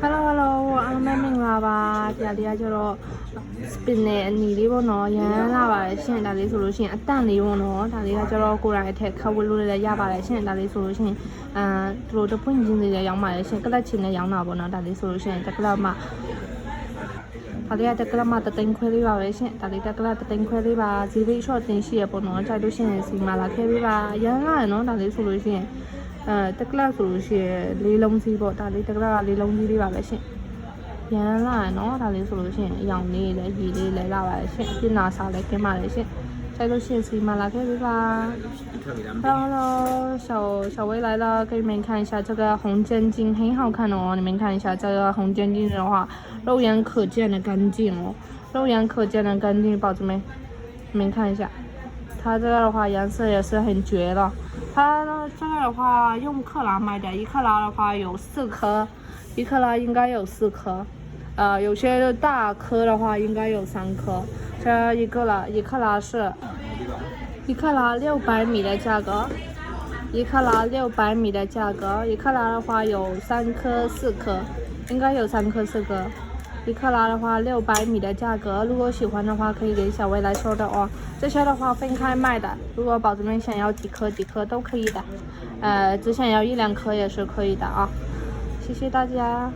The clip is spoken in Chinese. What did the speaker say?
Hello， 我阿妹明啦吧？家里叫做 spin 呢，你哩不喏，人啦吧？现在大理说路线，蛋哩不喏，大理叫做过来睇，客户路的哑巴嘞，现在大理说路线，路的本身的养马嘞，现在个钱的养哪不喏？大理说路线，这个嘛。大理这个嘛，等快哩吧，现大理这个等快哩吧，这边说等些不喏，在路线是马拉开哩吧，人啦喏，大理说路线。တက္ကလာဆိုလို့ရှိရင်လေးလုံးကြီးပေါ့ဒါလေးတက္ကလာကလေးလုံးကြီးလေးပါပဲရှင်ရန်လာနော်ဒါလေးဆိုလို့ရှိရင်အရောင်လေးလည်းရည်လေးလည်းလာပါလေရှင်ပြင်နာစားလည်းခင်းပါလေရှင်ဆိုင်လို့ရှိရင်စီမလာခဲ့ပြီပါHello， 小薇来了，给你们看一下这个红尖筋，很好看哦。你们看一下这个红尖筋的话，肉眼可见的干净哦，肉眼可见的干净，宝子们，你们看一下，它这个的话颜色也是很绝的。它呢，这个的话用克拉卖的，一克拉的话有4颗，一克拉应该有4颗，有些大颗的话应该有3颗。这一克拉是1克拉600米的价格，1克拉600米的价格，1克拉的话有3颗4颗，应该有3颗4颗。1克拉的话600米的价格，如果喜欢的话可以给小薇来收的哦。这些的话分开卖的，如果宝子们想要几颗都可以的，只想要1-2颗也是可以的啊。谢谢大家。